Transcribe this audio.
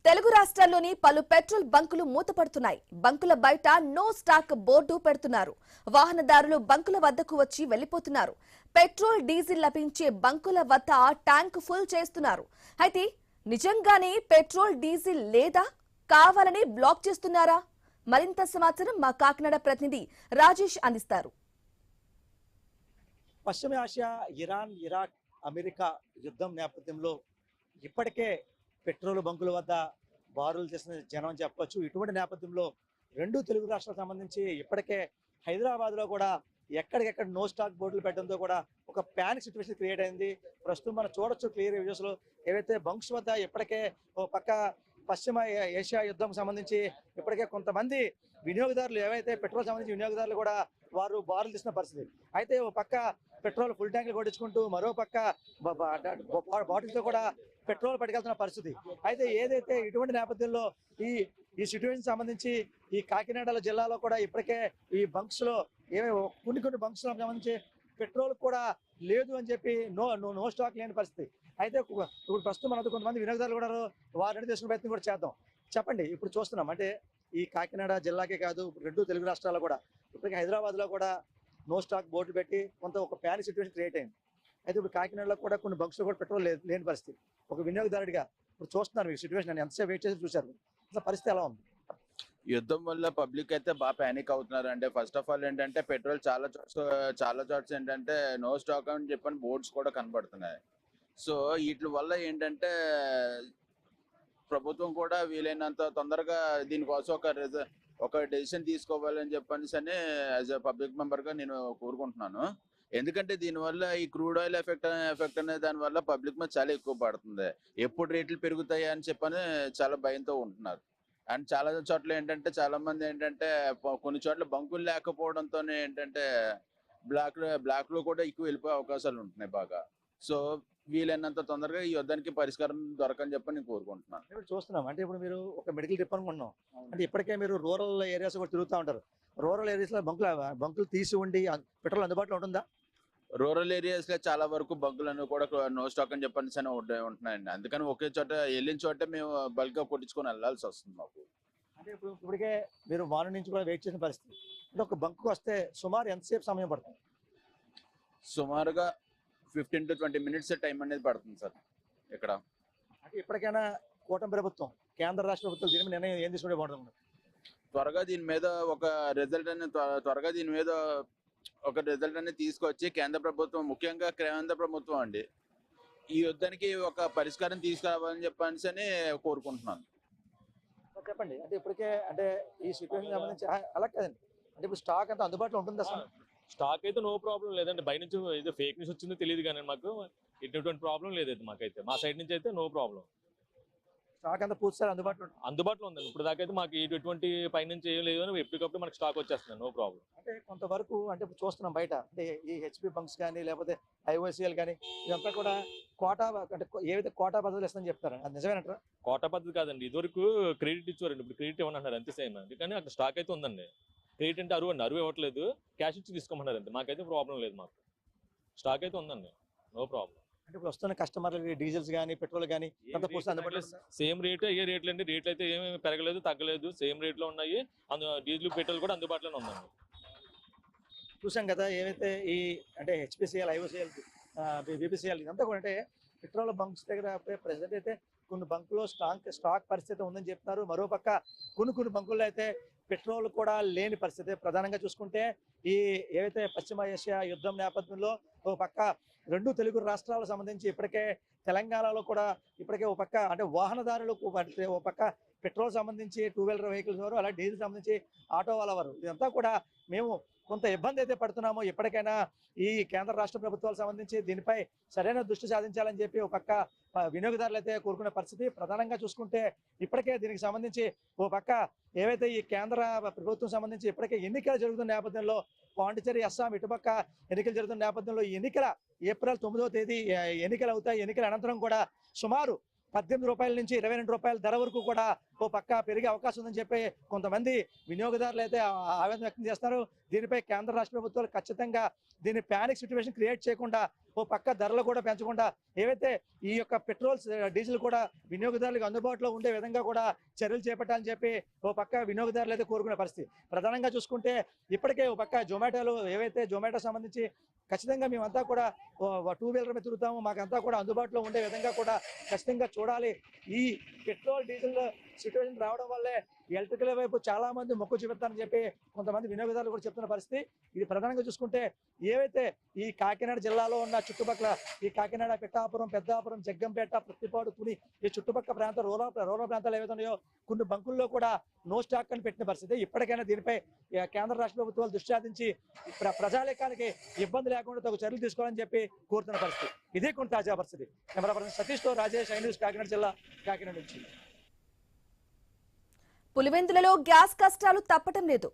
తెలుగు రాష్ట్రాల్లోని పలు పెట్రోల్ బంకులు మూతపడుతున్నాయి. బంకుల బయట నో స్టాక్ బోర్డు పెడుతున్నారు. వాహనదారులు బంకుల వద్దకు వచ్చి వెళ్లిపోతున్నారు. పెట్రోల్ డీజిల్ లభించే బంకుల వద్ద ట్యాంక్ ఫుల్ చేస్తున్నారు. అయితే నిజంగానే పెట్రోల్ డీజిల్ లేదా కావాలని బ్లాక్ చేస్తున్నారా? మరింత సమాచారం మా కాకినాడ ప్రతినిధి రాజేష్ అందిస్తారు. పశ్చిమ ఆసియా, ఇరాన్, ఇరాక్, అమెరికా యుద్ధం నేపథ్యంలో ఇప్పటికే పెట్రోల్ బంకుల వద్ద బారులు చేసిన జనం చెప్పొచ్చు. ఇటువంటి నేపథ్యంలో రెండు తెలుగు రాష్ట్రాలకు సంబంధించి ఇప్పటికే హైదరాబాద్లో కూడా ఎక్కడికెక్కడ నో స్టాక్ బోర్డులు పెట్టడంతో కూడా ఒక ప్యానిక్ సిచ్యువేషన్ క్రియేట్ అయింది. ప్రస్తుతం మనం చూడొచ్చు క్లియర్ వీడియోస్లో ఏవైతే బంక్స్ వద్ద ఇప్పటికే ఓ పక్క పశ్చిమ ఏషియా యుద్ధం సంబంధించి ఇప్పటికే కొంతమంది వినియోగదారులు ఏవైతే పెట్రోల్ సంబంధించి వినియోగదారులు కూడా వారు బారులు తీసిన పరిస్థితి. అయితే ఓ పక్క పెట్రోల్ ఫుల్ ట్యాంకులు కొట్టించుకుంటూ మరో పక్క బాటిల్తో కూడా పెట్రోల్ పట్టుకెళ్తున్న పరిస్థితి. అయితే ఏదైతే ఇటువంటి నేపథ్యంలో ఈ సిట్యువేషన్ సంబంధించి ఈ కాకినాడ జిల్లాలో కూడా ఇప్పటికే ఈ బంక్స్ లో కొన్ని బంక్స్ సంబంధించి పెట్రోల్ కూడా లేదు అని చెప్పి నో స్టాక్ లేని పరిస్థితి. అయితే ఇప్పుడు ప్రస్తుతం మనతో కొంతమంది వినియోగదారులు కూడా వారిని తీసుకునే ప్రయత్నం కూడా చేద్దాం. చెప్పండి, ఇప్పుడు చూస్తున్నాం అంటే ఈ కాకినాడ జిల్లాకే కాదు రెండు తెలుగు రాష్ట్రాల్లో కూడా ఇప్పటికే హైదరాబాద్లో కూడా నో స్టాక్ బోర్డులు పెట్టి ఒక ప్యానిక్ సిచ్యువేషన్ క్రియేట్ అయింది. అయితే ఇప్పుడు కాకినాడలో కూడా కొన్ని బంక్స్లో కూడా పెట్రోల్ లేని పరిస్థితి. ఒక వినియోగదారుడిగా ఇప్పుడు చూస్తున్నారు ఈ సిచ్యువేషన్ ఎంతసేపు వెయిట్ చేసి చూశారు, అసలు పరిస్థితి ఎలా ఉంది? యుద్ధం వల్ల పబ్లిక్ అయితే బాగా ప్యానిక్ అవుతున్నారు. అంటే ఫస్ట్ ఆఫ్ ఆల్ ఏంటంటే పెట్రోల్ చాలా చోట్స్ ఏంటంటే నో స్టాక్ అని చెప్పని బోర్డ్స్ కూడా కనబడుతున్నాయి. సో వీటి వల్ల ఏంటంటే ప్రభుత్వం కూడా వీలైనంత తొందరగా దీనికోసం ఒక డెసిషన్ తీసుకోవాలని చెప్పని యాజ్ ఎ పబ్లిక్ మెంబర్ గా నేను కోరుకుంటున్నాను. ఎందుకంటే దీనివల్ల ఈ క్రూడ్ ఆయిల్ ఎఫెక్ట్ అనే దాని వల్ల పబ్లిక్ మీద చాలా ఎక్కువ పడుతుంది. ఎప్పుడు రేట్లు పెరుగుతాయి అని చెప్పని చాలా భయంతో ఉంటున్నారు. అండ్ చాలా చోట్ల ఏంటంటే చాలా మంది ఏంటంటే కొన్ని చోట్ల బంకులు లేకపోవడంతో ఏంటంటే బ్లాక్ లో కూడా ఎక్కువ వెళ్ళిపోయే అవకాశాలు ఉంటున్నాయి బాగా. సో వీలైనంత తొందరగా ఈ యుద్ధానికి పరిష్కారం దొరకని చెప్పని నేను కోరుకుంటున్నాను. ఇప్పుడు చూస్తున్నాం అంటే ఇప్పుడు మీరు ఒక మెడికల్ ట్రిప్ అనుకుంటున్నాం అంటే ఇప్పటికే మీరు రూరల్ ఏరియాస్ కూడా తిరుగుతూ ఉంటారు. రూరల్ ఏరియాస్ లో బంకులు తీసి ఉండి పెట్రోల్ అందుబాటులో ఉంటుందా? రూరల్ ఏరియాస్ లో చాలా వరకు బంకులను కూడా నో స్టాక్ అని చెప్పని ఉంటున్నాయండి. అందుకని ఒకే చోట వెళ్ళిన చోట మేము బల్క్ గా కొట్టించుకొని వెళ్ళాల్సి వస్తుంది మాకు. అంటే ఇప్పటికే మీరు మార్నింగ్ నుంచి కూడా వెయిట్ చేసిన పరిస్థితి. అంటే ఒక బంకు వస్తే సుమారు ఎంతసేపు సమయం పడుతుంది? సుమారుగా 15 to 20 minutes టైం అనేది పడుతుంది సార్ ఇక్కడ. అంటే ఇప్పటికైనా కూటమి ప్రభుత్వం, కేంద్ర రాష్ట్ర ప్రభుత్వం దీని మీద నిర్ణయం ఏం తీసుకుంటే బాగుంటుంది? త్వరగా దీని మీద ఒక రిజల్ట్ అనేది తీసుకొచ్చి కేంద్ర ప్రభుత్వం, ముఖ్యంగా కేంద్ర ప్రభుత్వం అండి, ఈ యుద్ధానికి ఒక పరిష్కారం తీసుకురావాలని చెప్పని కోరుకుంటున్నాను. చెప్పండి, అంటే ఇప్పటికే అంటే ఈ సిచ్యువేషన్ సంబంధించి అలా కదండి, అంటే ఇప్పుడు స్టాక్ అంతా అందుబాటులో ఉంటుంది అసలు? స్టాక్ అయితే నో ప్రాబ్లం లేదండి. బయట నుంచి ఏదో ఫేక్ న్యూస్ వచ్చిందో తెలియదు కానీ మాకు ఎటువంటి ప్రాబ్లం లేదైతే మాకైతే, మా సైడ్ నుంచి అయితే నో ప్రాబ్లం. స్టాక్ అంతా పూర్తిసారి అందుబాటులో ఉందండి. ఇప్పుడు దాకా అయితే మాకు ఎటువంటి పైనుంచి ఏం లేదు అని ఎప్పటికప్పుడు మనకి స్టాక్ వచ్చేస్తుంది, నో ప్రాబ్లం. అంటే కొంతవరకు అంటే ఇప్పుడు చూస్తున్నాం బయట అంటే ఈ హెచ్పి బంక్స్ కానీ లేకపోతే ఐఓసిఎల్ కానీ ఇదంతా కూడా కోటా అంటే ఏవైతే కోటా పద్ధతులు ఇస్తుందని చెప్తారు, అది నిజమేనంటారా? కోటా పద్ధతి కాదండి, ఇదివరకు క్రెడిట్ ఇచ్చారండి, ఇప్పుడు క్రెడిట్ ఇవ్వనంటున్నారు అంతే సేమ్. కానీ అక్కడ స్టాక్ అయితే ఉందండి. క్రెడిట్ అంటే అరువు ఇవ్వట్లేదు, క్యాష్ ఇచ్చి తీసుకోమన్నారు అంతే. మాకైతే ప్రాబ్లం లేదు, మాకు స్టాక్ అయితే ఉందండి, నో ప్రాబ్లం. అంటే ఇప్పుడు వస్తున్న కస్టమర్లకి డీజిల్స్ కానీ పెట్రోల్ కానీ సేమ్ రేట్, ఏ రేట్లు అండి, రేట్లు అయితే ఏమేమి పెరగలేదు తగ్గలేదు, సేమ్ రేట్లో ఉన్నాయి. డీజిల్ పెట్రోల్ కూడా అందుబాటులోనే ఉందండి. చూసాం కదా ఏవైతే ఈ అంటే హెచ్పిసిఎల్, ఐఓసిఎల్, బీపీసీఎల్ ఇదంతా కూడా అంటే పెట్రోల్ బంక్స్ దగ్గర ప్రెసెంట్ అయితే కొన్ని బంకులో స్టాక్ పరిస్థితి ఉందని చెప్తున్నారు. మరోపక్క కొన్ని బంకుల్లో అయితే పెట్రోల్ కూడా లేని పరిస్థితి. ప్రధానంగా చూసుకుంటే ఈ ఏవైతే పశ్చిమ ఏషియా యుద్ధం నేపథ్యంలో ఒక పక్క రెండు తెలుగు రాష్ట్రాలకు సంబంధించి ఇప్పటికే తెలంగాణలో కూడా ఇప్పటికే ఒక పక్క అంటే వాహనదారులకు ఒక పక్క పెట్రోల్ సంబంధించి 2 వీలర్ వెహికల్స్ వారు, అలాగే డీజిల్ సంబంధించి ఆటో వాళ్ళ వారు ఇదంతా కూడా మేము కొంత ఇబ్బంది అయితే పడుతున్నామో, ఎప్పటికైనా ఈ కేంద్ర రాష్ట్ర ప్రభుత్వాలకు సంబంధించి దీనిపై సరైన దృష్టి సాధించాలని చెప్పి ఒక పక్క వినియోగదారులు అయితే కోరుకునే పరిస్థితి. ప్రధానంగా చూసుకుంటే ఇప్పటికే దీనికి సంబంధించి ఓ పక్క ఏవైతే ఈ కేంద్ర ప్రభుత్వం సంబంధించి ఇప్పటికే ఎన్నికలు జరుగుతున్న నేపథ్యంలో పాండిచేరి, అస్సాం ఇటుపక్క ఎన్నికలు జరుగుతున్న నేపథ్యంలో ఏప్రిల్ 9వ తేదీ ఎన్నికలు అవుతాయి. ఎన్నికల అనంతరం కూడా సుమారు 18 రూపాయల నుంచి 22 రూపాయల ధర వరకు కూడా ఓ పక్క పెరిగే అవకాశం ఉందని చెప్పి కొంతమంది వినియోగదారులు అయితే ఆవేదన వ్యక్తం చేస్తారు. దీనిపై కేంద్ర రాష్ట్ర ప్రభుత్వాలు ఖచ్చితంగా దీన్ని ప్యానిక్ సిచ్యువేషన్ క్రియేట్ చేయకుండా ఓ ఓ పక్క ధరలు కూడా పెంచకుండా ఏవైతే ఈ యొక్క పెట్రోల్ డీజిల్ కూడా వినియోగదారులకు అందుబాటులో ఉండే విధంగా కూడా చర్యలు చేపట్టాలని చెప్పి ఓ పక్క వినియోగదారులు అయితే కోరుకునే పరిస్థితి. ప్రధానంగా చూసుకుంటే ఇప్పటికే ఓ పక్క జొమాటోలు ఏవైతే జొమాటో సంబంధించి ఖచ్చితంగా మేమంతా కూడా టూ వీలర్ మీద తిరుగుతాము, మాకంతా కూడా అందుబాటులో ఉండే విధంగా కూడా ఖచ్చితంగా చూడాలి. ఈ పెట్రోల్ డీజిల్ సిచ్యువేషన్ రావడం వల్లే ఎలక్ట్రికల్ వైపు చాలా మంది మొక్కు చూపిస్తారని చెప్పి కొంతమంది వినియోగదారులు కూడా చెప్తున్న పరిస్థితి. ఇది ప్రధానంగా చూసుకుంటే ఏవైతే ఈ కాకినాడ జిల్లాలో ఉన్న చుట్టుపక్కల ఈ కాకినాడ, పిఠాపురం, పెద్దాపురం, జగ్గంపేట, ప్రత్తిపాడు, తుని ఈ చుట్టుపక్కల ప్రాంతాలు రూరల్ ప్రాంతాలు ఏవైతే ఉన్నాయో కొన్ని బంకుల్లో కూడా నో స్టాక్ అని పెట్టిన పరిస్థితి. ఇప్పటికైనా దీనిపై కేంద్ర రాష్ట్ర ప్రభుత్వాలు దృష్టి సాధించి ప్రజాలేఖానికి ఇబ్బంది లేకుండా తగు చర్యలు తీసుకోవాలని చెప్పి కోరుతున్న పరిస్థితి. ఇదే కొన్ని తాజా పరిస్థితి. కెమెరా పర్సన్ సతీష్తో రాజేష్, ఐ న్యూస్, కాకినాడ జిల్లా, కాకినాడ నుంచి. పులివెందులలో గ్యాస్ కష్టాలు తప్పటం లేదు.